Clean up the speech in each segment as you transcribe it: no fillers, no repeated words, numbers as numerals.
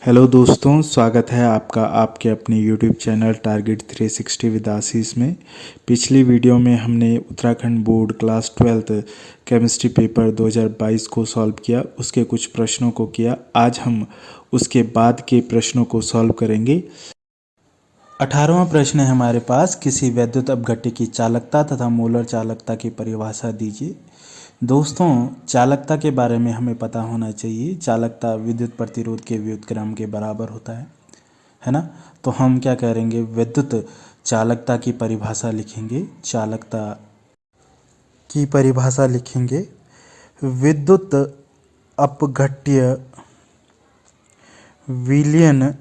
Hello दोस्तों, स्वागत है आपका आपके अपने यूट्यूब चैनल टारगेट 360 विद आशीष में। पिछली वीडियो में हमने Uttarakhand board class 12th chemistry paper 2022 को सॉल्व किया, उसके कुछ प्रश्नों को किया। आज हम उसके बाद के प्रश्नों को सॉल्व करेंगे। 18वां प्रश्न है हमारे पास, किसी वैद्युत अपघट्य की चालकता तथा मोलर चालकता की परिभाषा दीजिए। दोस्तों, चालकता के बारे में हमें पता होना चाहिए। चालकता विद्युत प्रतिरोध के व्युत्क्रम के बराबर होता है ना। तो हम क्या करेंगे, विद्युत चालकता की परिभाषा लिखेंगे। चालकता की परिभाषा लिखेंगे, विद्युत अपघट्य विलयन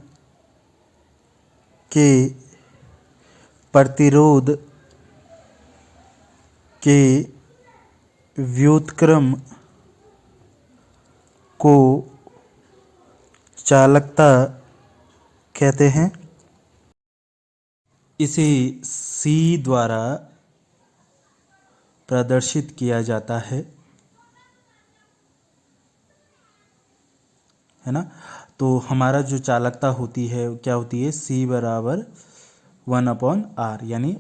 के प्रतिरोध के व्युत्क्रम को चालकता कहते हैं। इसे C द्वारा प्रदर्शित किया जाता है ना। तो हमारा जो चालकता होती है क्या होती है, C बराबर 1/R, यानी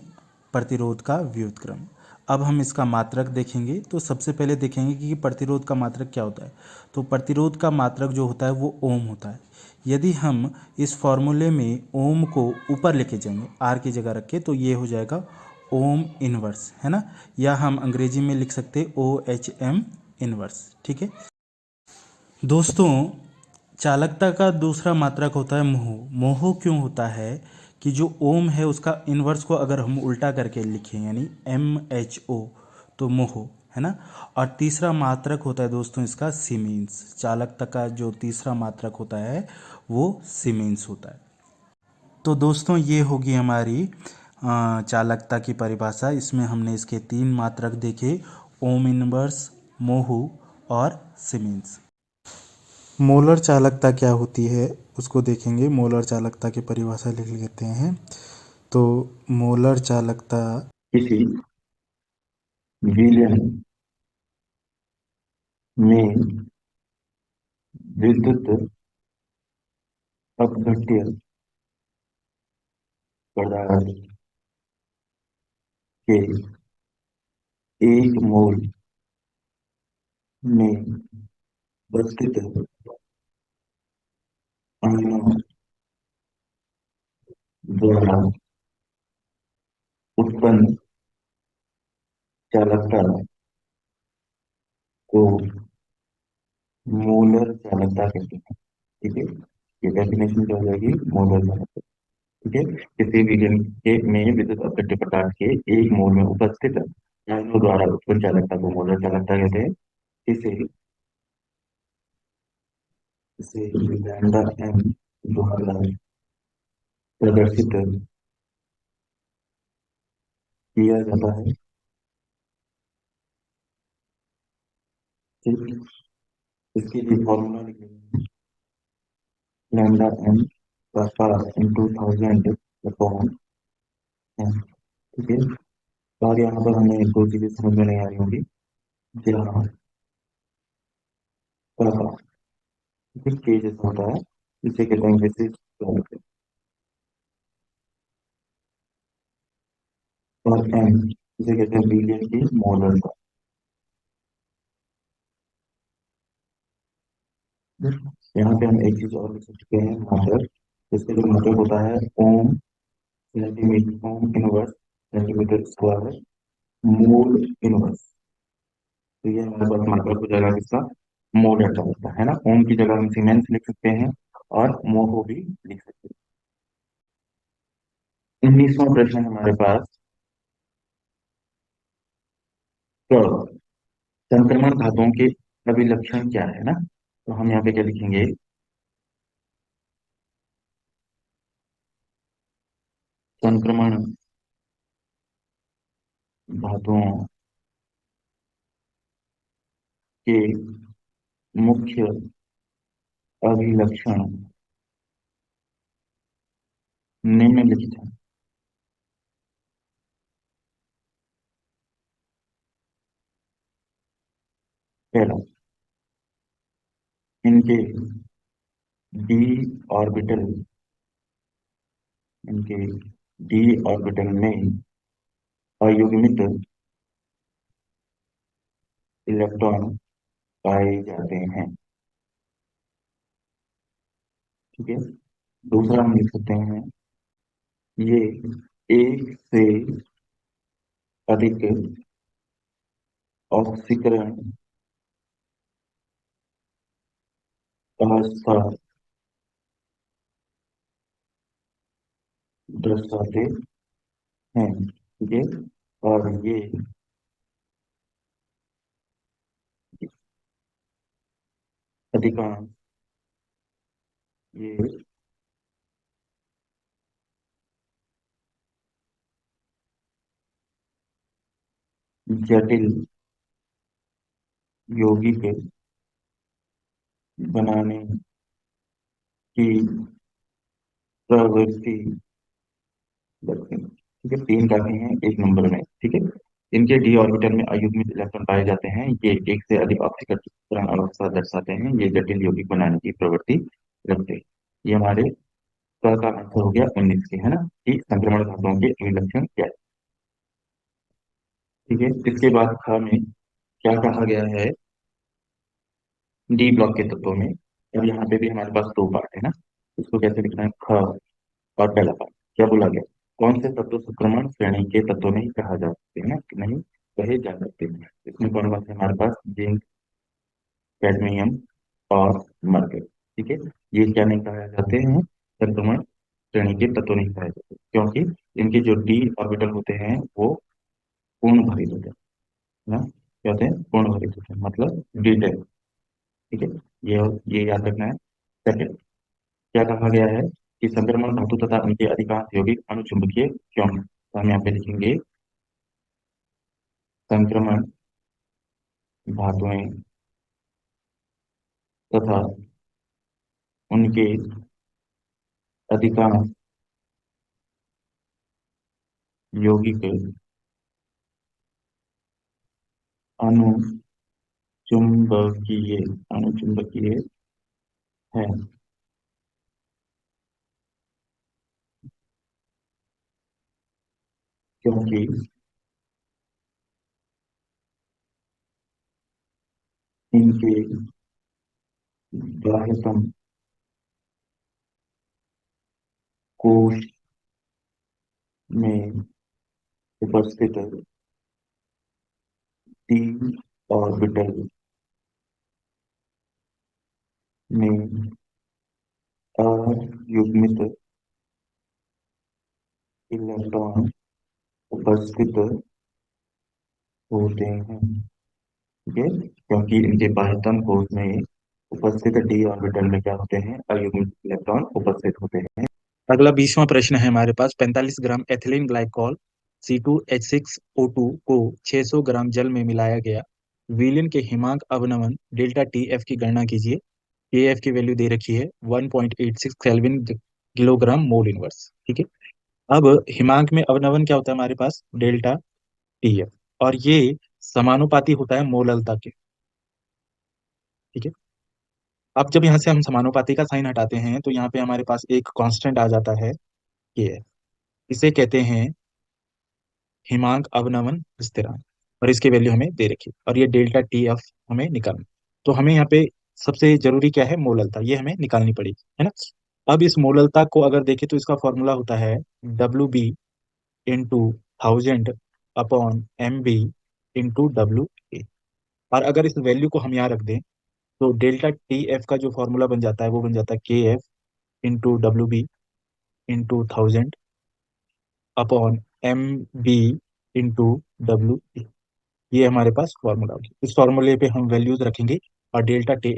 प्रतिरोध का व्युत्क्रम। अब हम इसका मात्रक देखेंगे। तो सबसे पहले देखेंगे कि प्रतिरोध का मात्रक क्या होता है। तो प्रतिरोध का मात्रक जो होता है वो ओम होता है। यदि हम इस फॉर्मूले में ओम को ऊपर लेके जाएंगे, आर की जगह रख के, तो ये हो जाएगा ओम इनवर्स, है ना। या हम अंग्रेजी में लिख सकते हैं OHM इनवर्स, ठीक है। दोस्तों, चालकता का दूसरा मात्रक होता है मोह। मोह क्यों होता है कि जो ओम है उसका इन्वर्स को अगर हम उल्टा करके लिखें, यानी MHO, तो मोह, है ना। और तीसरा मात्रक होता है दोस्तों इसका सीमेंस। चालकता का जो तीसरा मात्रक होता है वो सीमेंस होता है। तो दोस्तों, ये होगी हमारी चालकता की परिभाषा। इसमें हमने इसके 3 मात्रक देखे, ओम इनवर्स, मोहु और सीमेंस। मोलर चालकता क्या होती है उसको देखेंगे। मोलर चालकता की परिभाषा लिख लेते हैं। तो मोलर चालकता किसी विलयन में विद्युत अपघट्य पदार्थ के 1 मोल में उपस्थित अणुओं द्वारा उत्पन्न चालकता को मोलर चालकता कहते हैं। ठीक है, ये डेफिनेशन क्या हो जाएगी, मोलर चालकता। ठीक है, किसी विलयन के में विद्युत अपघट्य पदार्थ के 1 मोल में उपस्थित अणुओं द्वारा उत्पन्न चालकता को मोलर चालकता कहते हैं। इसे इसे लैम्डा एम द्वारा प्रदर्शित किया जाता है। ठीक, इसके लिए फॉर्मूला लिख लेते हैं, lambda M power into 1000 upon M. ठीक है, और यहाँ पर हमें 2 चीजें समझ में नहीं आ रही होंगी। जहाँ पापा के जैसा होता है, इसे कहते हैं विशिष्ट चालक, और एम इसे कहते हैं विलयन की मोलर का। यहाँ पे हम एक चीज और लिख सकते हैं, मात्रक। इसका जो मात्रक होता है ohm centimetre, ohm inverse centimetre square mole inverse. तो ये हमारे पास मात्रक हो जाएगा किसका, मोल हटा होता है ना। ओम की जगह हम सीमेंस लिख सकते हैं और मोहो भी लिख सकते हैं। 19वां प्रश्न हमारे पास, तो संक्रमण धातुओं के अभिलक्षण क्या है ना। तो हम यहाँ पे क्या लिखेंगे, संक्रमण धातुओं के मुख्य अभिलक्षण निम्नलिखित हैं। पहला, इनके डी ऑर्बिटल, इनके डी ऑर्बिटल में अयुग्मित इलेक्ट्रॉन पाए जाते हैं। ठीक है। दूसरा हम लिख सकते हैं, ये एक से अधिक ऑक्सीकरण अवस्था दर्शाते हैं। ठीक है। और ये अधिकांश, ये जटिल यौगिक बनाने की प्रवृत्ति रखते हैं। ठीक है, तीन काफी हैं एक नंबर में। ठीक है। इनके डी ऑर्बिटल में अयुग्मित इलेक्ट्रॉन पाए जाते हैं, ये एक से अधिक ऑक्सीकरण अवस्था दर्शाते हैं, ये जटिल यौगिक बनाने की प्रवृत्ति रखते हैं। ये हमारे का आंसर हो गया 19 के, है ना, कि संक्रमण धातुओं के इन लक्षण क्या है। ठीक है। इसके बाद ख में क्या कहा गया है, डी ब्लॉक के तत्वों में। अब यहाँ पे भी हमारे पास दो पार्ट है ना, इसको कैसे लिखना है, ख और पहला पार्ट क्या बोला गया, कौन से तत्व संक्रमण श्रेणी के तत्व नहीं कहा जा सकते हैं ना, कि नहीं कहे जा सकते। इसमें कौन कौन से हमारे पास, जिंक, कैडमियम और मरकरी। ठीक है। ये क्या नहीं कहा जाते हैं, संक्रमण श्रेणी के तत्व नहीं कहे जाते, क्योंकि इनके जो डी ऑर्बिटल होते हैं वो पूर्ण भरित होते हैं ना, क्या होते हैं, पूर्ण भरित होते हैं, मतलब डी10। ठीक है। ये ये याद रखना है। सेकंड, क्या कहा गया है कि संक्रमण धातु तथा उनके अधिकांश यौगिक अनुचुंबकीय क्यों हैं? तो हम यहाँ पे लिखेंगे, संक्रमण धातुएं तथा उनके अधिकांश यौगिक अनुचुंबकीय अनुचुंबकीय है, क्योंकि इनके बाह्यतम कोश में उपस्थित डी ऑर्बिटल में अयुग्मित इलेक्ट्रॉन उपस्थित होते हैं। ठीक है। क्योंकि इनके बाह्यतम कोश में उपस्थित डी ऑर्बिटल में क्या होते हैं, अयुग्मित इलेक्ट्रॉन उपस्थित होते हैं। अगला 20वां प्रश्न है हमारे पास, 45 ग्राम एथिलीन ग्लाइकॉल C2H6O2 को 600 ग्राम जल में मिलाया गया, विलयन के हिमांक अवनमन डेल्टा टी एफ की गणना कीजिए। के एफ की वैल्यू दे रखी है 1.86 केल्विन किलोग्राम मोल इनवर्स। ठीक है। अब हिमांक में अवनमन क्या होता है हमारे पास, डेल्टा टी एफ, और ये समानुपाती होता है मोललता के। ठीक है। अब जब यहाँ से हम समानुपाती का साइन हटाते हैं तो यहाँ पे हमारे पास एक कांस्टेंट आ जाता है के एफ। इसे कहते हैं हिमांक अवनमन स्थिरांक, और इसकी वैल्यू हमें दे रखी और ये डेल्टा टी एफ हमें निकालना। तो हमें यहाँ पे सबसे जरूरी क्या है, मोललता, ये हमें निकालनी पड़ेगी, है ना। अब इस मोललता को अगर देखें तो इसका फॉर्मूला होता है WB × 1000 अपॉन MB × WA। और अगर इस वैल्यू को हम यहाँ रख दें तो डेल्टा टी एफ का जो फॉर्मूला बन जाता है वो बन जाता है KF × WB × 1000 upon MB × WA। ये हमारे पास फॉर्मूला होगी, इस फॉर्मूले पे हम वैल्यूज रखेंगे और डेल्टा टी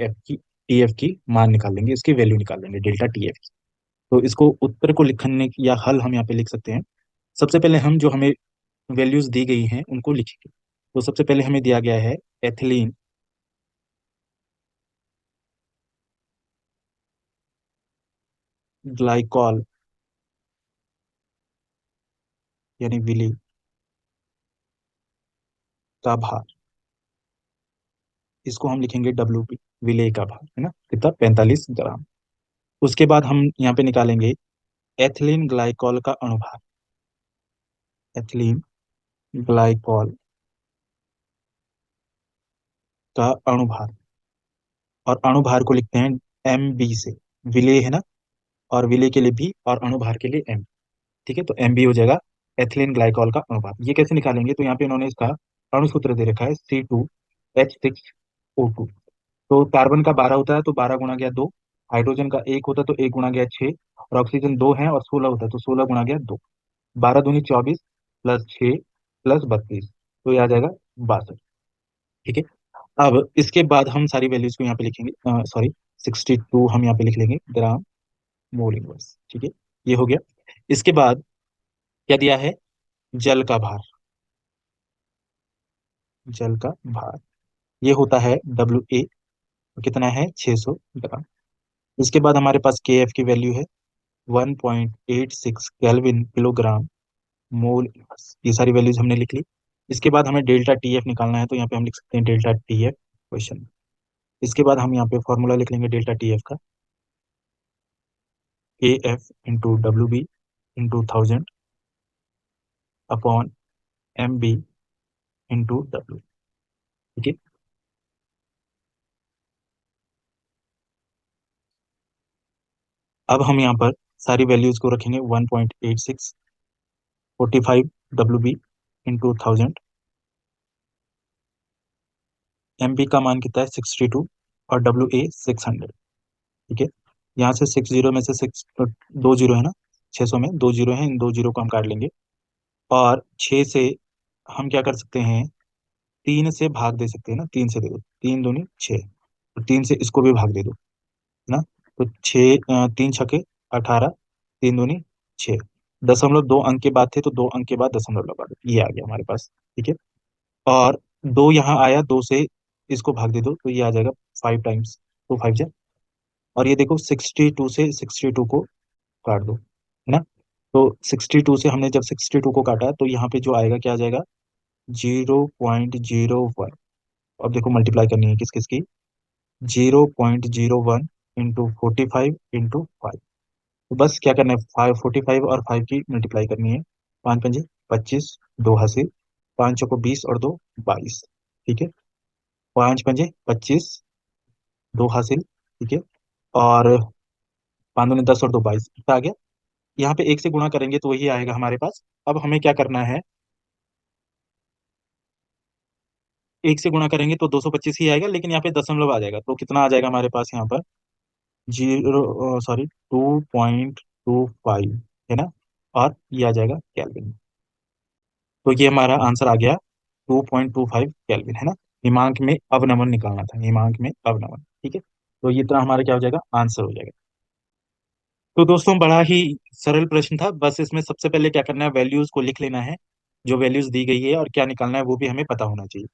एफ की मान निकाल लेंगे, इसकी वैल्यू निकाल लेंगे डेल्टा टी एफ की। तो इसको उत्तर को लिखने या हल हम यहाँ पे लिख सकते हैं। सबसे पहले हम जो हमें वैल्यूज दी गई हैं उनको लिखेंगे। तो सबसे पहले हमें दिया गया है एथिलीन ग्लाइकॉल यानी विली का भार, इसको हम लिखेंगे WP, विलेय का भार, है ना, कितना, 45 ग्राम। उसके बाद हम यहाँ पे निकालेंगे एथिलीन ग्लाइकॉल का अणुभार। एथिलीन ग्लाइकॉल का अणुभार, और अणुभार को लिखते हैं एम बी से। विलेय है ना, और विलेय के लिए बी और अणुभार के लिए एम। ठीक है, तो एम बी हो जाएगा एथिलीन ग्लाइकॉल का अणुभार। ये कैसे निकालेंगे, तो यहाँ पे इन्होंने इसका अणुसूत्र दे रखा है C2H6O2। तो कार्बन का 12 होता है तो 12 × 2, हाइड्रोजन का 1 होता है तो 1 × 6, और ऑक्सीजन 2 है और 16 होता है तो 16 × 2, 12 दूनी 24 प्लस 6 प्लस 32, तो ये आ जाएगा 62। ठीक है, अब इसके बाद हम सारी वैल्यूज को यहाँ पे लिखेंगे, सॉरी 62 हम यहाँ पे लिख लेंगे ग्राम मोल इनवर्स। ठीक है, ये हो गया। इसके बाद क्या दिया है, जल का भार। जल का भार ये होता है WA, कितना है 600 ग्राम। इसके बाद हमारे पास KF की वैल्यू है 1.86 केल्विन किलोग्राम मोल इनवर्स। ये सारी वैल्यूज हमने लिख ली। इसके बाद हमें डेल्टा TF निकालना है, तो यहाँ पे हम लिख सकते हैं डेल्टा TF क्वेश्चन। इसके बाद हम यहाँ पे फॉर्मूला लिख लेंगे डेल्टा TF का, AF × WB × 1000 upon MB × W। ठीक है, अब हम यहाँ पर सारी वैल्यूज को रखेंगे 1.86, 45 WB × 1000, MB का मान कितना है 62, और WA 600। ठीक है, यहाँ से 60 में से 6, 2 जीरो है ना, 600 में 2 जीरो है, इन 2 जीरो को हम काट लेंगे। और 6 से हम क्या कर सकते हैं, 3 से भाग दे सकते हैं ना, 3 से दे दो, 3 दूनी 6, और 3 से इसको भी भाग दे दो, है ना। तो 3 छके 18, 3 दूनी 6, 0.2 अंक के बाद थे तो 2 अंक के बाद दशमलव लगा दो, ये आ गया हमारे पास। ठीक है, और 2 यहाँ आया, 2 से इसको भाग दे दो तो ये आ जाएगा 5 टाइम्स, तो 5 जा। और ये देखो 62 से 62 को काट दो, है ना। तो 62 से हमने जब 62 को काटा तो यहाँ पे जो आएगा क्या आ जाएगा, 0.01। अब देखो मल्टीप्लाई करनी है किस किस की, 0.01 इंटू 45 × 5। तो बस क्या करना है, 45 और 5 की मल्टीप्लाई करनी है। 5 पंजे 25, 2 हासिल, 5 चौको 20 और 2 22। ठीक है, 5 पंजे 25, 2 हासिल। ठीक है, और 5 दूनी 10 और 2 22, कितना आ गया। यहाँ पे 1 से गुणा करेंगे तो वही आएगा हमारे पास। अब हमें क्या करना है, 1 से गुणा करेंगे तो 225 ही आएगा, लेकिन यहाँ पे दशमलव आ जाएगा तो कितना आ जाएगा हमारे पास यहाँ पर, 2.25, है ना। और ये आ जाएगा केल्विन। तो ये हमारा आंसर आ गया 2.25 केल्विन, है ना। हिमांक में अवनमन निकालना था, हिमांक में अवनमन। ठीक है, तो ये इतना हमारा क्या हो जाएगा, आंसर हो जाएगा। तो दोस्तों बड़ा ही सरल प्रश्न था, बस इसमें सबसे पहले क्या करना है, वैल्यूज को लिख लेना है, जो वैल्यूज दी गई है, और क्या निकालना है वो भी हमें पता होना चाहिए।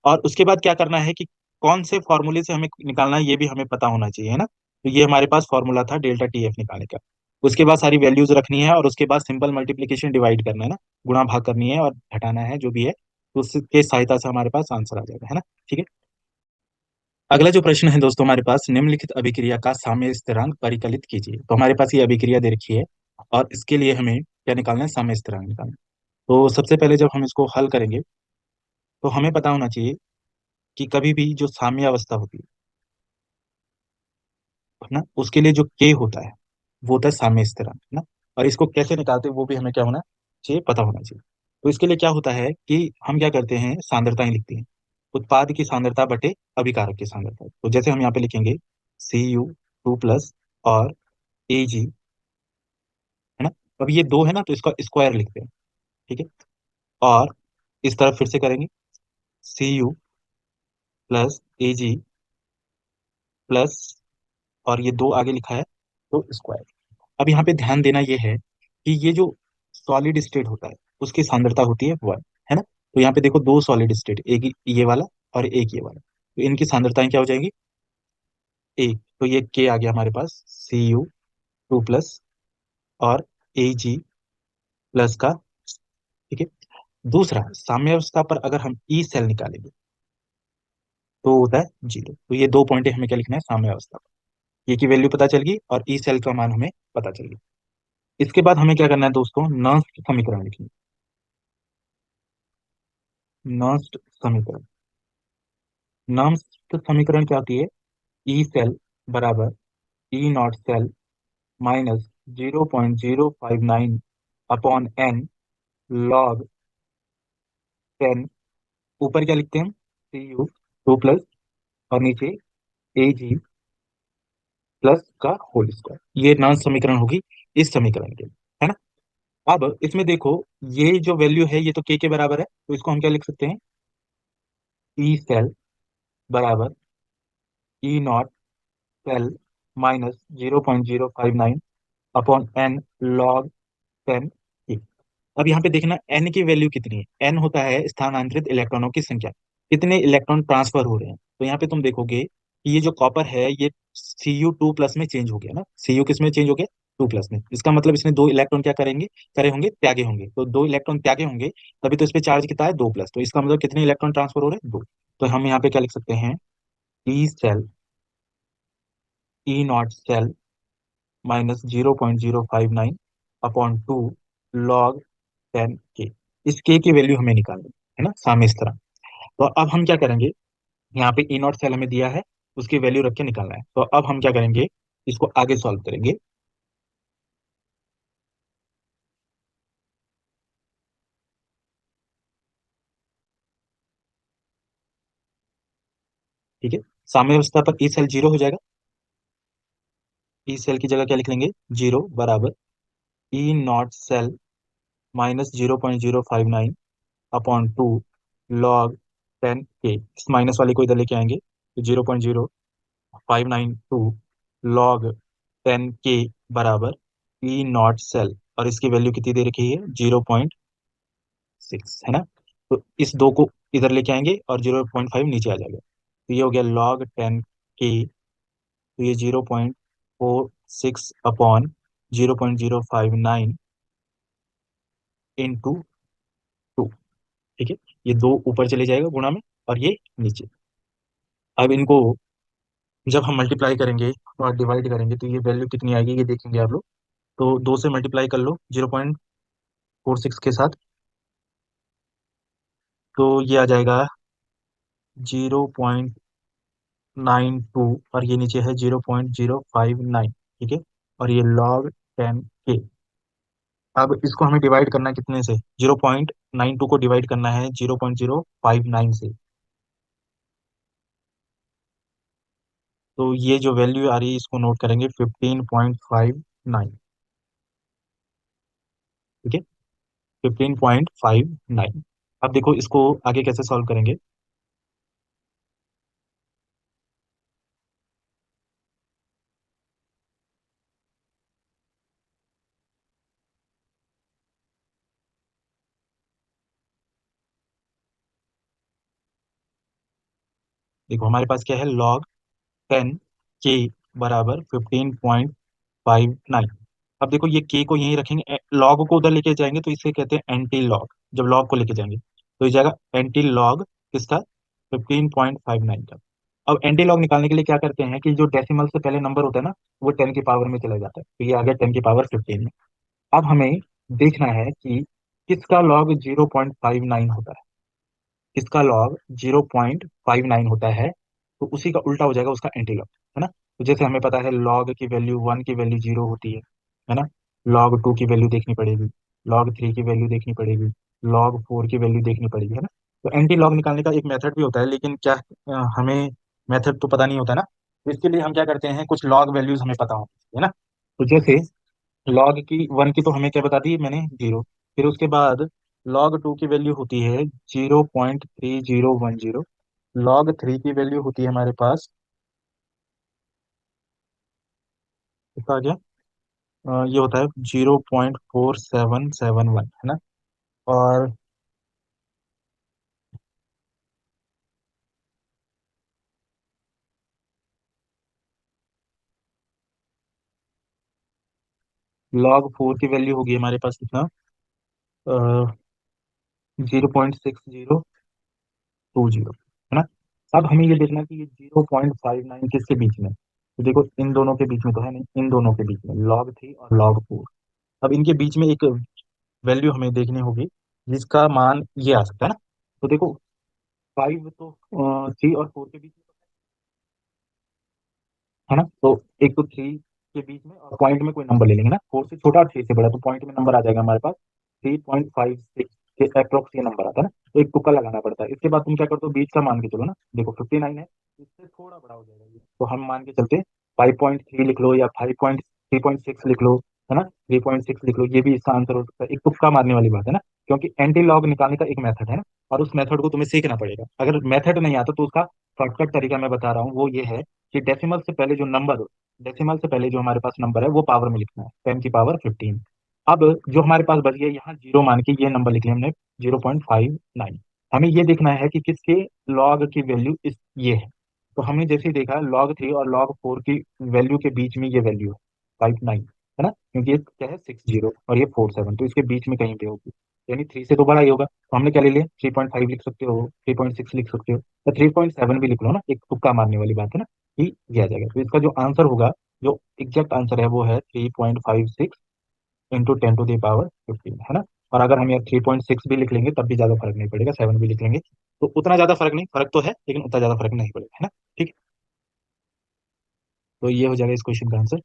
और उसके बाद क्या करना है कि कौन से फॉर्मूले से हमें निकालना है ये भी हमें पता होना चाहिए, है ना। तो ये हमारे पास फॉर्मूला था डेल्टा TF निकालने का। उसके बाद सारी वैल्यूज रखनी है, और उसके बाद सिंपल मल्टीप्लीकेशन डिवाइड करना है ना, गुणा भाग करनी है और घटाना है जो भी है, तो उसके सहायता से हमारे पास आंसर आ जाएगा, है ना। ठीक है, अगला जो प्रश्न है दोस्तों हमारे पास, निम्नलिखित अभिक्रिया का साम्य स्थिरांक परिकलित कीजिए। तो हमारे पास ये अभिक्रिया दे रखी है, और इसके लिए हमें क्या निकालना है, साम्य स्थिरांक निकालना है। तो सबसे पहले जब हम इसको हल करेंगे तो हमें पता होना चाहिए कि कभी भी जो साम्य अवस्था होती है ना, उसके लिए जो के होता है वो होता है साम्य स्थिरांक, है ना। और इसको कैसे निकालते हैं वो भी हमें क्या होना चाहिए, पता होना चाहिए। तो इसके लिए क्या होता है कि हम क्या करते हैं, सांद्रताएं लिखते हैं, उत्पाद की सांद्रता बटे अभिकारक की सांद्रता। तो जैसे हम यहाँ पे लिखेंगे Cu2+ और Ag, है ना। अब ये दो है ना, तो इसका स्क्वायर लिखते हैं। ठीक है, और इस तरफ फिर से करेंगे Cu+Ag+, और ये दो आगे लिखा है तो स्क्वायर। अब यहाँ पे ध्यान देना ये है कि ये जो सॉलिड स्टेट होता है उसकी सांद्रता होती है 1, है ना। तो यहाँ पे देखो दो सॉलिड स्टेट, एक ये वाला और एक ये वाला, तो इनकी सांद्रताएं क्या हो जाएंगी, एक। तो ये के आ गया हमारे पास Cu2+ और Ag+ का। ठीक है, दूसरा साम्यावस्था पर अगर हम ई सेल निकालेंगे तो होता है 0। तो ये 2 पॉइंट हमें क्या लिखना है, साम्यावस्था पर। के की वैल्यू पता चल गई और ई सेल का मान हमें पता चल गया। इसके बाद हमें क्या करना है दोस्तों, नॉस्ट समीकरण लिखेंगे। नॉस्ट समीकरण, नॉस्ट समीकरण क्या होती है, ई सेल बराबर E not cell minus 0.059 upon n log 10। ऊपर क्या लिखते हैं हम, सी यू टू प्लस और नीचे ए जी प्लस का होल स्क्वायर। ये नॉन समीकरण होगी इस समीकरण के, है ना। अब इसमें देखो, ये जो वैल्यू है ये तो के बराबर है, तो इसको हम क्या लिख सकते हैं, ई सेल बराबर E not cell minus 0.059 upon n log 10। अब यहाँ पे देखना एन की वैल्यू कितनी है, एन होता है स्थानांतरित इलेक्ट्रॉनों की संख्या, कितने इलेक्ट्रॉन ट्रांसफर हो रहे हैं। तो यहाँ पे तुम देखोगे कि ये जो कॉपर है ये Cu2 प्लस में चेंज हो गया ना, Cu किस में चेंज हो गया, 2 प्लस में। इसका मतलब इसने दो इलेक्ट्रॉन क्या करेंगे, करे होंगे, त्यागे होंगे। तो दो इलेक्ट्रॉन त्यागे होंगे, तभी तो इस पे चार्ज कितना है, 2 प्लस। तो इसका मतलब कितने इलेक्ट्रॉन ट्रांसफर हो रहे हैं, 2। तो हम यहाँ पे क्या लिख सकते हैं, E cell E not cell minus 0.059 upon 2 log 10 के। इस के की वैल्यू हमें निकालनी है ना, सामने इस तरह। तो अब हम क्या करेंगे, यहाँ पे ई नॉट सेल हमें दिया है, उसकी वैल्यू रख के निकालना है। तो अब हम क्या करेंगे, इसको आगे सॉल्व करेंगे। ठीक है, सामने अवस्था पर ई सेल जीरो हो जाएगा। ई सेल की जगह क्या लिख लेंगे, जीरो बराबर E not cell minus 0.059 upon 2 log 10 के। इस माइनस वाले को इधर लेके आएंगे तो 0.0592 लॉग 10 के बराबर ई नॉट सेल, और इसकी वैल्यू कितनी दे रखी है, 0.6, है ना। तो इस दो को इधर लेके आएंगे और 0.5 नीचे आ जाएगा, तो ये हो गया लॉग 10 के। तो ये 0.46 अपॉन 0.059 इंटू 2। ठीक है, ये दो ऊपर चले जाएगा गुणा में, और ये नीचे। अब इनको जब हम मल्टीप्लाई करेंगे और डिवाइड करेंगे तो ये वैल्यू कितनी आएगी, ये देखेंगे आप लोग। तो दो से मल्टीप्लाई कर लो 0.46 के साथ, तो ये आ जाएगा 0.92, और ये नीचे है 0.059। ठीक है, और ये लॉग 10 के। अब इसको हमें डिवाइड करना है कितने से, 0.92 को डिवाइड करना है 0.059 से। तो ये जो वैल्यू आ रही है इसको नोट करेंगे 15.59। ठीक है, 15.59। अब देखो इसको आगे कैसे सॉल्व करेंगे। देखो हमारे पास क्या है, लॉग 10 के बराबर 15.59। अब देखो ये के को यहीं रखेंगे, लॉग को उधर लेके जाएंगे तो इसे कहते हैं एंटी लॉग। जब लॉग को लेके जाएंगे तो ये जाएगा एंटी लॉग किसका, 15.59 का। अब एंटी लॉग निकालने के लिए क्या करते हैं कि जो डेसिमल से पहले नंबर होता है ना, वो 10 की पावर में चला जाता है, तो ये आ गया 10 की पावर 15 में। अब हमें देखना है कि किसका लॉग 0.59 होता है, इसका लॉग 0.59 होता है, तो उसी का उल्टा हो जाएगा उसका एंटी लॉग, है ना। तो जैसे हमें पता है लॉग की वैल्यू 1 की वैल्यू 0 होती है ना। लॉग 2 की वैल्यू देखनी पड़ेगी, लॉग 3 की वैल्यू देखनी पड़ेगी, लॉग 4 की वैल्यू देखनी पड़ेगी, है ना। तो एंटी लॉग निकालने का एक मेथड भी होता है, लेकिन क्या हमें मेथड तो पता नहीं होता ना, तो इसके लिए हम क्या करते हैं, कुछ लॉग वैल्यूज हमें पता होती है ना। तो जैसे लॉग की 1 की तो हमें क्या बता दी मैंने, 0। फिर उसके बाद लॉग 2 की वैल्यू होती है 0.3010। लॉग 3 की वैल्यू होती है हमारे पास, कितना आ गया, ये होता है 0.4771, है ना। और लॉग 4 की वैल्यू होगी हमारे पास कितना, 0.6020, है ना। अब हमें ये देखना है कि ये 0.59 किसके बीच में है। तो देखो इन दोनों के बीच में तो है नहीं, इन दोनों के बीच में log 3 और log 4। अब इनके बीच में एक वैल्यू हमें देखनी होगी जिसका मान ये आ सकता है ना। तो देखो 5 तो 3 और 4 के बीच में है ना, तो एक तो 3 के बीच में और पॉइंट में कोई नंबर ले लेंगे ना, 4 से छोटा और 3 से बड़ा, तो पॉइंट में नंबर आ जाएगा हमारे पास 3.56 के अप्रोक्स ये नंबर आता है ना। तो एक तुक्का लगाना पड़ता है। इसके बाद तुम क्या करते हो, बीच का मान के चलो ना, देखो 59 है, इससे थोड़ा बड़ा हो जाएगा ये, तो हम मान के चलते 5.3 लिख लो या 3.6 लिख लो, है ना, 3.6 लिख लो, ये भी इसका आंसर हो सकता है। एक तुक्का मारने वाली बात है ना, क्योंकि एंटी लॉग निकालने का एक मेथड है ना, और उस मेथड को तुम्हें सीखना पड़ेगा। अगर मेथड नहीं आता तो उसका शॉर्टकट तरीका मैं बता रहा हूँ, वो ये है कि डेसिमल से पहले जो हमारे पास नंबर है वो पावर में लिखना है, 10 की पावर 15। अब जो हमारे पास बच गया, यहाँ जीरो मान के ये नंबर लिख लिया हमने, 0.59। हमें ये देखना है कि किसके लॉग की वैल्यू इस ये है। तो हमने जैसे ही देखा log 3 और log 4 की वैल्यू के बीच में ये वैल्यू है 59, है ना, क्योंकि ये क्या है 60 और ये 47, तो इसके बीच में कहीं पे होगी, यानी 3 से तो बड़ा ही होगा। तो हमने क्या ले लिया, 3.5 लिख सकते हो, 3.6 लिख सकते हो, या 3.7 भी लिख लो ना, एक तुक्का मारने वाली बात है ना, ही दिया जाएगा। तो इसका जो आंसर होगा, जो एग्जैक्ट आंसर है वो है 3.56 इंटू 10 to the power 15, है ना। और अगर हम यार 3.6 भी लिख लेंगे तब भी ज्यादा फर्क नहीं पड़ेगा, 7 भी लिख लेंगे तो उतना ज्यादा फर्क नहीं, फर्क तो है लेकिन उतना ज्यादा फर्क नहीं पड़ेगा, है ना। ठीक है, तो ये हो जाएगा इस क्वेश्चन का आंसर।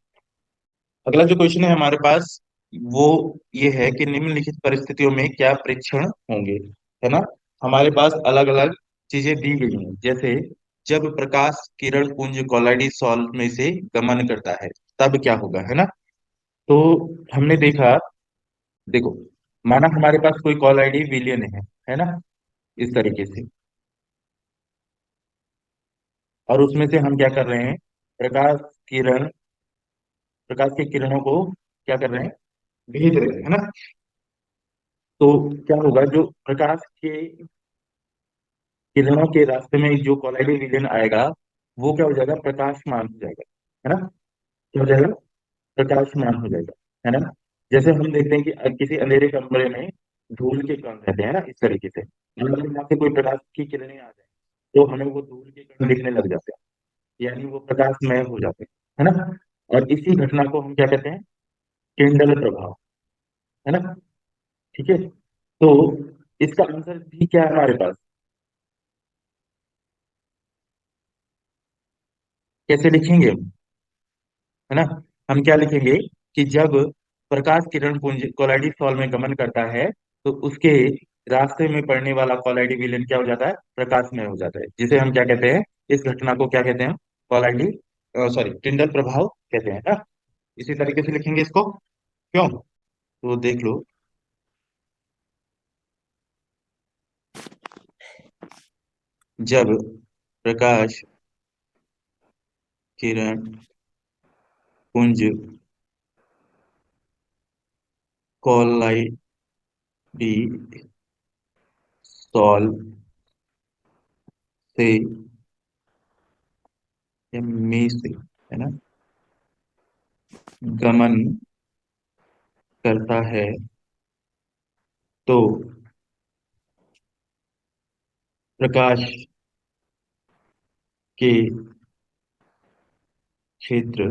अगला जो क्वेश्चन है हमारे पास, वो ये है कि निम्नलिखित परिस्थितियों में क्या परीक्षण होंगे, है ना। हमारे पास अलग अलग चीजें दी गई हैं, जैसे जब प्रकाश किरण पुंज कोलाइडी सॉल्व में से गमन करता है तब क्या होगा, है ना। तो हमने देखा, देखो, माना हमारे पास कोई कॉल आईडी विलियन है ना, इस तरीके से, और उसमें से हम क्या कर रहे हैं, प्रकाश किरण प्रकाश की किरणों को क्या कर रहे हैं, भेज रहे हैं, है ना। तो क्या होगा, जो प्रकाश के किरणों के रास्ते में जो कोलाइडी रीजन आएगा, वो क्या हो जाएगा, प्रकाशमान हो जाएगा, है ना। क्या हो जाएगा, प्रकाशमान हो जाएगा, है ना। जैसे हम देखते हैं कि किसी अंधेरे कमरे में धूल के कण रहते हैं ना, इस तरीके से, मतलब वहां से कोई प्रकाश की किरणें आ जाए तो हमें वो धूल के कण दिखने लग जाते हैं, यानी वो प्रकाशमय हो जाते हैं, है ना। और इसी घटना को हम क्या कहते हैं, किंडल प्रभाव, है ना। ठीक है, तो इसका आंसर भी क्या है हमारे पास, कैसे लिखेंगे हम, है ना। हम क्या लिखेंगे कि जब प्रकाश किरण पुंज कोलाइडी सॉल में गमन करता है तो उसके रास्ते में पड़ने वाला कोलाइडी विलेन क्या हो जाता है, प्रकाशमय हो जाता है, जिसे हम क्या कहते हैं, इस घटना को क्या कहते हैं, कोलाइडी सॉरी टिंडल प्रभाव कहते हैं ना। इसी तरीके से लिखेंगे इसको, क्यों, तो देख लो, जब प्रकाश किरण पुंज कोलाइडी सॉल से या में से, है ना, गमन करता है तो प्रकाश के क्षेत्र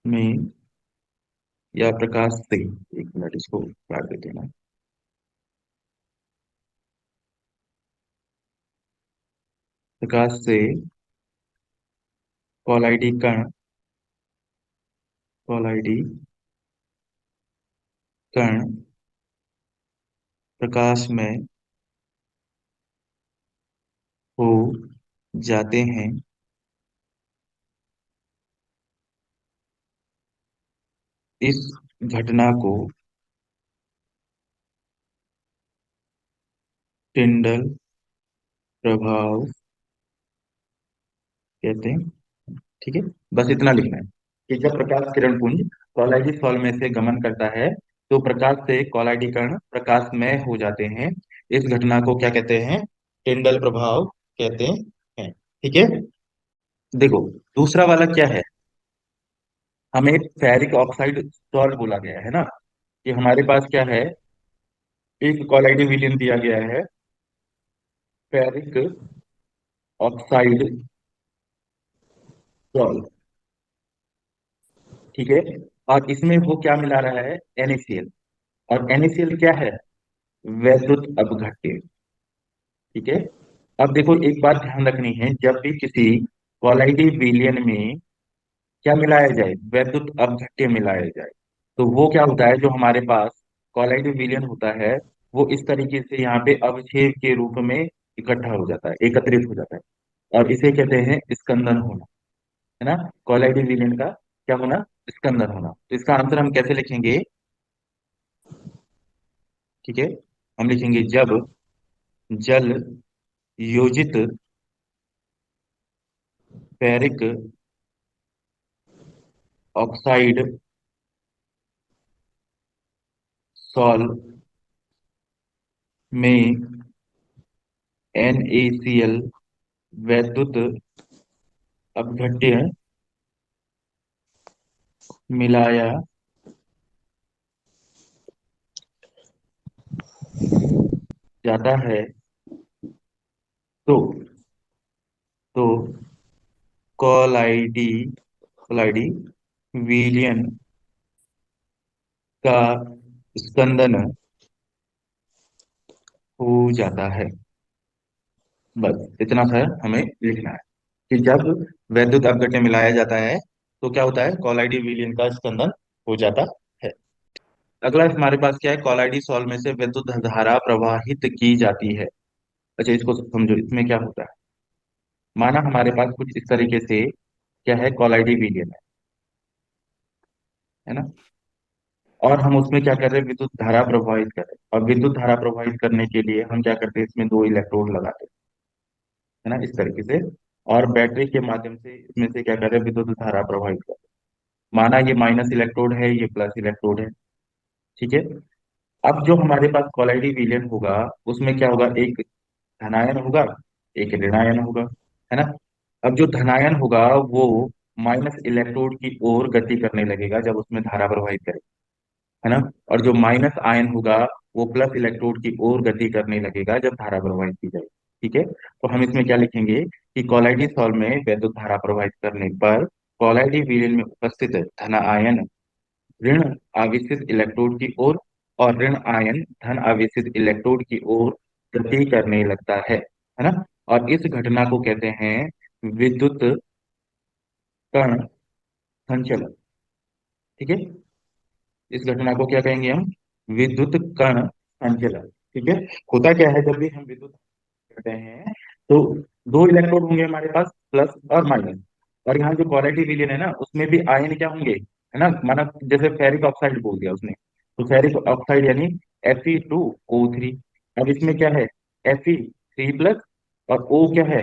में या प्रकाश से, एक मिनट इसको काट देते हैं ना, प्रकाश से कोलाइडी कण कोलाइडी कण प्रकाश में हो जाते हैं, इस घटना को टिंडल प्रभाव कहते हैं। ठीक है, बस इतना लिखना है कि जब प्रकाश किरण पुंज कोलाइडी स्थल में से गमन करता है तो प्रकाश से कोलाइडी कण प्रकाशमय हो जाते हैं, इस घटना को क्या कहते हैं, टिंडल प्रभाव कहते हैं। ठीक है, देखो दूसरा वाला क्या है, हमें फेरिक ऑक्साइड सॉल्ट बोला गया है ना, कि हमारे पास क्या है, एक कोलाइडी विलियन दिया गया है, फेरिक ऑक्साइड सॉल्व। ठीक है। और इसमें वो क्या मिला रहा है, NaCl। और NaCl क्या है, वैद्युत अपघट्य। ठीक है। अब देखो एक बात ध्यान रखनी है, जब भी किसी कोलाइडी विलयन में क्या मिलाया जाए, वैद्युत अपघट्य मिलाया जाए, तो वो क्या होता है, जो हमारे पास कोलाइडी विलयन होता है, वो इस तरीके से यहाँ पे अवक्षेप के रूप में इकट्ठा हो जाता है, एकत्रित हो जाता है। और इसे कहते हैं स्कंदन होना, है ना। कोलाइडी विलयन का क्या होना, स्कंदन होना। तो इसका आंसर हम कैसे लिखेंगे, ठीक है। हम लिखेंगे जब जल योजित फेरिक ऑक्साइड सॉल्व में NaCl वैद्युत अपघट्य मिलाया जाता है, तो तो कोलाइडी कोलाइडी विलयन का स्कंदन हो जाता है। बस इतना सा हमें लिखना है कि जब वैद्युत अपघट्य मिलाया जाता है तो क्या होता है, कोलाइडी विलयन का स्कंदन हो जाता है। अगला हमारे पास क्या है, कोलाइडी सॉल्व में से विद्युत धारा प्रवाहित की जाती है। अच्छा इसको समझो, इसमें क्या होता है, माना हमारे पास कुछ इस तरीके से क्या है, कोलाइडी विलयन है ना। और हम उसमें क्या कर रहे हैं, विद्युत धारा प्रवाहित कर रहे हैं। और विद्युत धारा प्रवाहित करने के लिए हम क्या करते हैं, इसमें दो इलेक्ट्रोड लगाते हैं, है ना, इस तरीके से। और बैटरी के माध्यम से इसमें से क्या कर रहे हैं, विद्युत धारा प्रवाहित कर रहे हैं। माना ये माइनस इलेक्ट्रोड है, ये प्लस इलेक्ट्रोड है। ठीक है। अब जो हमारे पास कोलाइडी विलयन होगा, उसमें क्या होगा, एक धनायन होगा, एक ऋणायन होगा, है ना। अब जो धनायन होगा वो माइनस इलेक्ट्रोड की ओर गति करने लगेगा जब उसमें धारा प्रवाहित करेगा, है ना। और जो माइनस आयन होगा वो प्लस इलेक्ट्रोड की ओर गति करने लगेगा जब धारा प्रवाहित की जाएगी। ठीक है। तो हम इसमें क्या लिखेंगे कि कोलाइडी सॉल्व में वैद्युत धारा प्रवाहित करने पर कोलाइडी विलयन में उपस्थित धन आयन ऋण आवेशित इलेक्ट्रोड की ओर और ऋण आयन धन आवेशित इलेक्ट्रोड की ओर गति करने लगता है ना। और इस घटना को कहते हैं विद्युत कण संचलन। ठीक है। इस घटना को क्या कहेंगे हम, विद्युत कण संचलन। ठीक है। होता क्या है, जब भी हम विद्युत करते हैं तो दो इलेक्ट्रोड होंगे हमारे पास, प्लस और माइनस। और यहाँ जो क्वालिटी विलियन है ना, उसमें भी आयन क्या होंगे, है ना। माना जैसे फेरिक ऑक्साइड बोल दिया उसने, तो फेरिक ऑक्साइड यानी Fe2O3। अब इसमें क्या है, Fe3 प्लस, और O क्या है,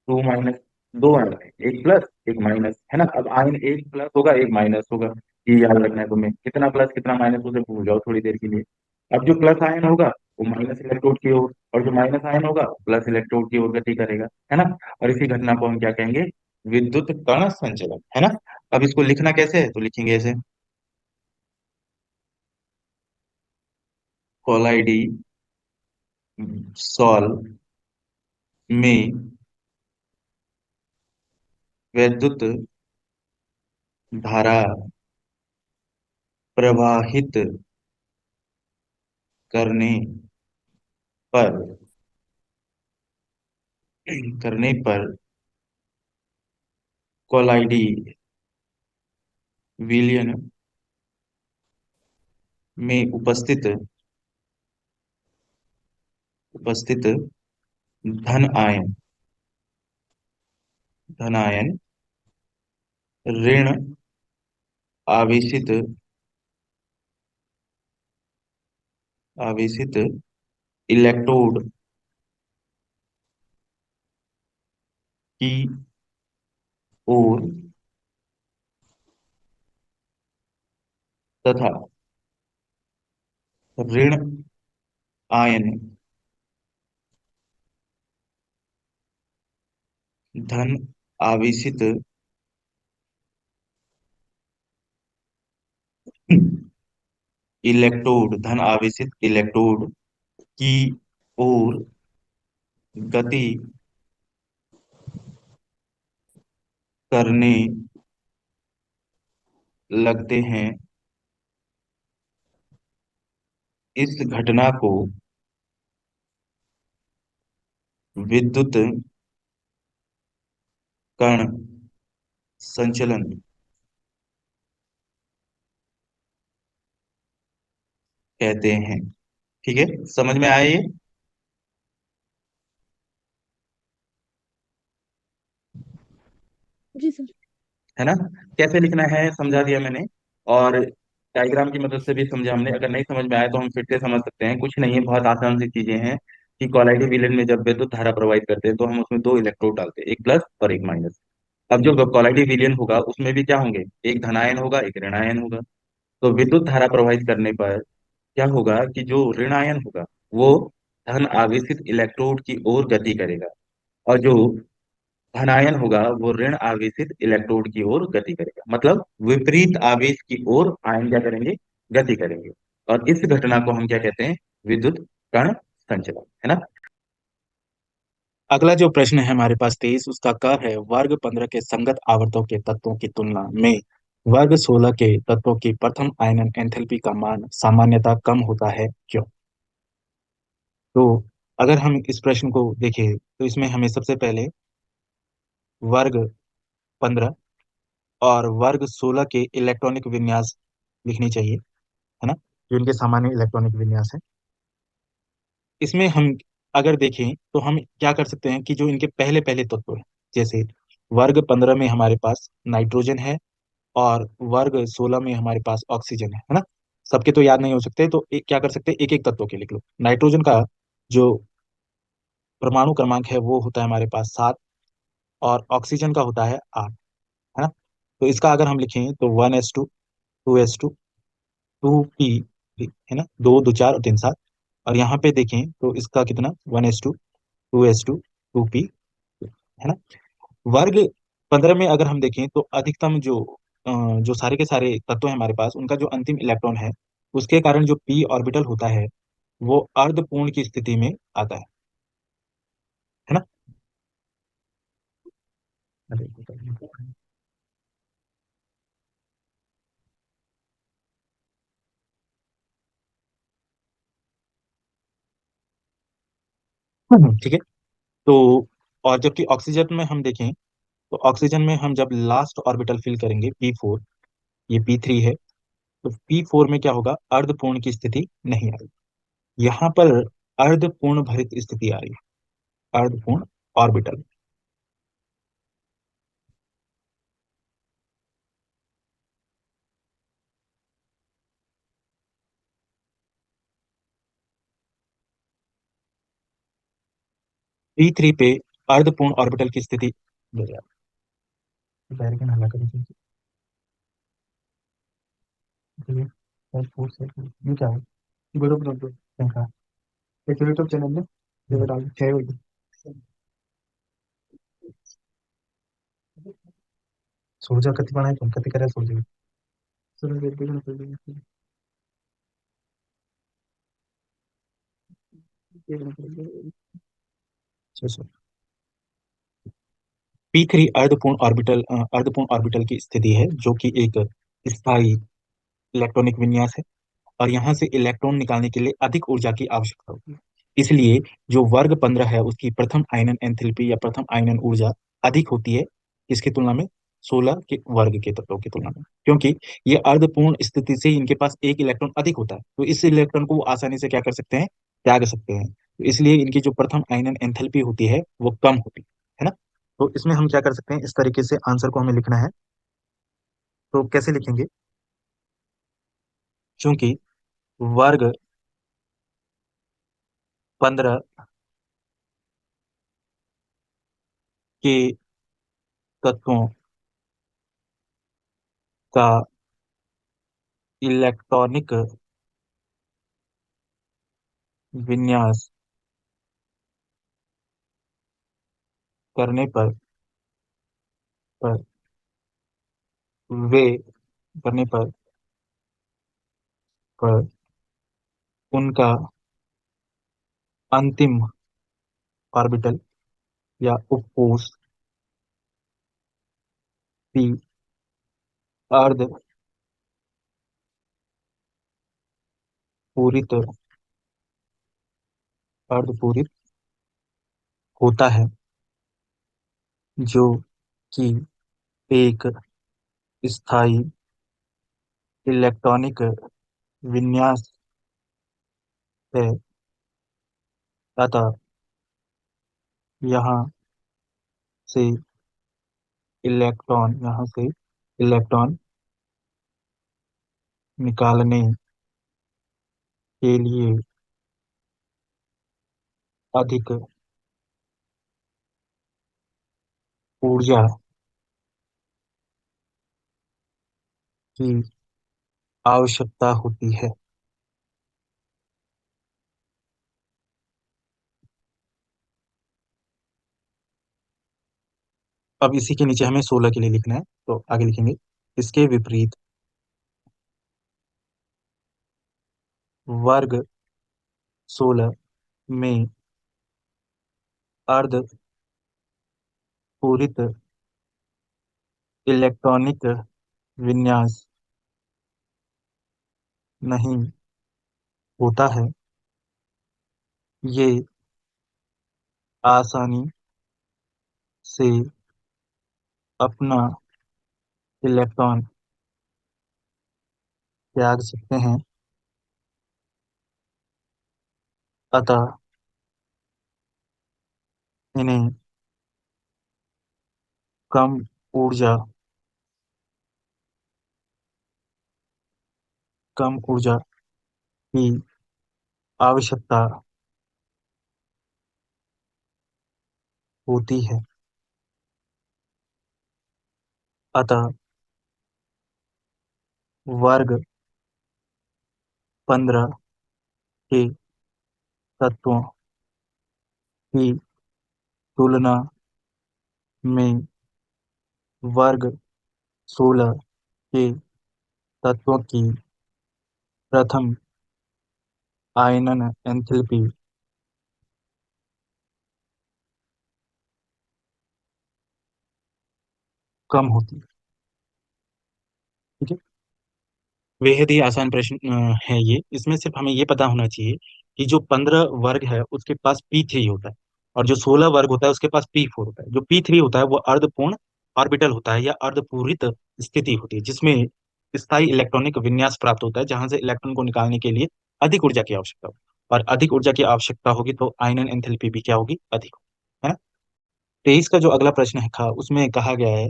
2 माइनस। दो आयन है, एक प्लस एक माइनस, है ना। अब आयन एक प्लस होगा एक माइनस होगा, ये याद रखना है तुम्हें। कितना प्लस कितना माइनस उसे भूल जाओ थोड़ी देर के लिए। अब जो प्लस आयन होगा वो माइनस इलेक्ट्रोड की ओर, और जो माइनस आयन होगा प्लस इलेक्ट्रोड की ओर गति करेगा, है ना। और इसी घटना को हम क्या कहेंगे, विद्युत कण संचलन, है ना। अब इसको लिखना कैसे है, तो लिखेंगे ऐसे, कोलाइडी सॉल्व में वैद्युत धारा प्रवाहित करने पर करने पर, कोलाइडी विलयन में उपस्थित धन आयन धनायन ऋण आवेशित आवेशित इलेक्ट्रोड की ओर तथा ऋण आयन धन आवेशित धन आवेशित इलेक्ट्रोड की ओर गति करने लगते हैं, इस घटना को विद्युत कण संचलन कहते हैं। ठीक है, समझ में आया ये? जी सर। है ना? कैसे लिखना है समझा दिया मैंने, और डायग्राम की मदद से भी समझा हमने। अगर नहीं समझ में आया तो हम फिर से समझ सकते हैं, कुछ नहीं है, बहुत आसान सी चीजें हैं कि कोलाइटिव विलयन में जब विद्युत धारा प्रवाहित करते हैं तो हम उसमें दो इलेक्ट्रोड डालते हैं, एक प्लस और एक माइनस। अब जो कोलाइटिव विलयन होगा उसमें भी क्या होंगे, एक धनायन होगा एक ऋणायन होगा। तो विद्युत धारा प्रवाहित करने पर क्या होगा कि जो ऋणायन होगा वो धन आवेशित इलेक्ट्रोड की ओर गति करेगा, और जो धनायन होगा वो ऋण आवेशित इलेक्ट्रोड की ओर गति करेगा। मतलब विपरीत आवेश की ओर आयन क्या करेंगे, गति करेंगे। और इस घटना को हम क्या कहते हैं, विद्युत कण संचलन, है ना? अगला जो प्रश्न है हमारे पास 23, उसका क है, वर्ग 15 के संगत आवर्तों के तत्वों की तुलना में वर्ग 16 के तत्वों की प्रथम आयनन एंथैल्पी का मान सामान्यतः कम होता है, क्यों? तो अगर हम इस प्रश्न को देखें तो इसमें हमें सबसे पहले वर्ग 15 और वर्ग 16 के इलेक्ट्रॉनिक विन्यास लिखनी चाहिए, है ना, जो इनके सामान्य इलेक्ट्रॉनिक विन्यास है। इसमें हम अगर देखें तो हम क्या कर सकते हैं कि जो इनके पहले पहले तत्व है, जैसे वर्ग 15 में हमारे पास नाइट्रोजन है, और वर्ग 16 में हमारे पास ऑक्सीजन है ना। सबके तो याद नहीं हो सकते, तो क्या कर सकते हैं, एक एक तत्व के लिख लो। नाइट्रोजन का जो परमाणु क्रमांक है वो होता है हमारे पास 7, और ऑक्सीजन का होता है 8, है ना। तो इसका अगर हम लिखें तो 1s2, 2s2, 2p, है ना, 2 2 4 और 3 7। और यहाँ पे देखें तो इसका कितना, 1s2, 2s2, 2p, है ना। वर्ग 15 में अगर हम देखें तो अधिकतम जो सारे के सारे तत्व हैं हमारे पास, उनका जो अंतिम इलेक्ट्रॉन है उसके कारण जो p ऑर्बिटल होता है वो अर्धपूर्ण की स्थिति में आता है ना। अरे, ठीक है। तो और जबकि ऑक्सीजन में हम देखें तो ऑक्सीजन में हम जब लास्ट ऑर्बिटल फिल करेंगे P4, ये P3 है, तो P4 में क्या होगा, अर्धपूर्ण की स्थिति नहीं आएगी। यहाँ पर अर्धपूर्ण भरित स्थिति आ रही है, अर्धपूर्ण ऑर्बिटल। P3 पे अर्धपूर्ण ऑर्बिटल की स्थिति दे रहा है। पैर के नहला कर इसे- इसलिए पैर फोर्स है। ये क्या है, ये बरोबर बरोबर देखा एक यूट्यूब चैनल में ये डाल छह बजे सोचा कति बनाए तुम कति करे सोच सुनो देख देखो ना P3 अर्धपूर्ण ऑर्बिटल की स्थिति है, जो कि एक स्थायी इलेक्ट्रॉनिक विन्यास है, और यहाँ से इलेक्ट्रॉन निकालने के लिए अधिक ऊर्जा की आवश्यकता होती है। इसलिए जो वर्ग 15 है उसकी प्रथम आयनन एंथैल्पी या प्रथम आयनन ऊर्जा अधिक होती है, किसकी तुलना में, 16 के वर्ग के तत्वों की तुलना में, क्योंकि ये अर्धपूर्ण स्थिति से इनके पास एक इलेक्ट्रॉन अधिक होता है, तो इस इलेक्ट्रॉन को वो आसानी से क्या कर सकते हैं, त्याग सकते हैं। तो इसलिए इनकी जो प्रथम आयनन एंथैल्पी होती है वो कम होती है ना। तो इसमें हम क्या कर सकते हैं, इस तरीके से आंसर को हमें लिखना है। तो कैसे लिखेंगे, क्योंकि वर्ग 15 के तत्वों का इलेक्ट्रॉनिक विन्यास करने पर वे करने पर उनका अंतिम ऑर्बिटल या उपकोष पी अर्ध पूरित अर्धपूरित होता है, जो कि एक स्थायी इलेक्ट्रॉनिक विन्यास है। अतः यहाँ से यहाँ से इलेक्ट्रॉन निकालने के लिए अधिक ऊर्जा की आवश्यकता होती है। अब इसी के नीचे हमें 16 के लिए लिखना है, तो आगे लिखेंगे इसके विपरीत वर्ग 16 में अर्ध पूरित इलेक्ट्रॉनिक विन्यास नहीं होता है। ये आसानी से अपना इलेक्ट्रॉन त्याग सकते हैं। अतः इन्हें कम ऊर्जा कम ऊर्जा की आवश्यकता होती है। अतः वर्ग 15 के तत्वों की तुलना में वर्ग 16 के तत्वों की प्रथम आयनन एंथैल्पी कम होती है। ठीक है। बेहद ही आसान प्रश्न है ये। इसमें सिर्फ हमें ये पता होना चाहिए कि जो 15 वर्ग है उसके पास P3 होता है, और जो 16 वर्ग होता है उसके पास P4 होता है। जो P3 होता है वो अर्धपूर्ण ऑर्बिटल होता है या अर्धपूरित स्थिति होती है, जिसमें स्थायी इलेक्ट्रॉनिक विन्यास प्राप्त होता है, जहां से इलेक्ट्रॉन को निकालने के लिए अधिक ऊर्जा की आवश्यकता होगी। और अधिक ऊर्जा की आवश्यकता होगी तो आयनन एंथैल्पी भी क्या होगी, अधिक होगी, है ना। 23 का जो अगला प्रश्न था उसमें कहा गया है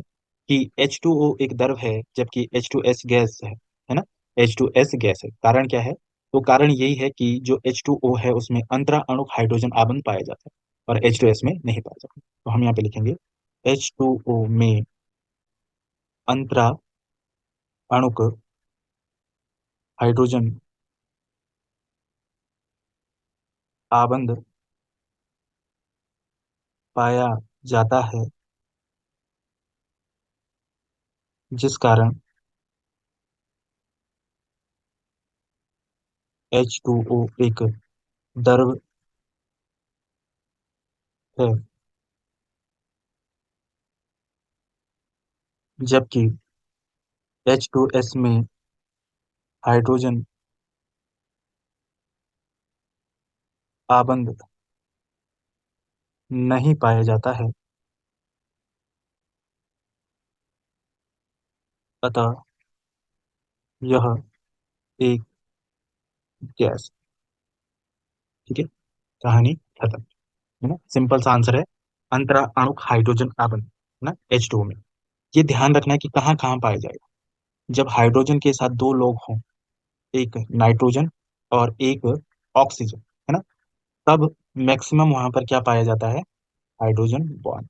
कि H2O एक द्रव है जबकि H2S गैस है ना। H2S गैस है, कारण क्या है? तो कारण यही है कि जो H2O है उसमें अंतरा अणु हाइड्रोजन आबंध पाया जाता है और H2S में नहीं पाया जाता। तो हम यहाँ पे लिखेंगे H2O में अंतरा अणुक हाइड्रोजन आबंध पाया जाता है, जिस कारण H2O एक द्रव है, जबकि H2S में हाइड्रोजन आबंध नहीं पाया जाता है। अतः यह एक गैस। ठीक है, कहानी खत्म, है ना। सिंपल सा आंसर है अंतरा अणुक हाइड्रोजन आबंध, है ना, H2O में। ये ध्यान रखना है कि कहाँ कहाँ पाया जाएगा। जब हाइड्रोजन के साथ दो लोग हों, एक नाइट्रोजन और एक ऑक्सीजन, है ना, तब मैक्सिमम वहां पर क्या पाया जाता है, हाइड्रोजन बॉन्ड।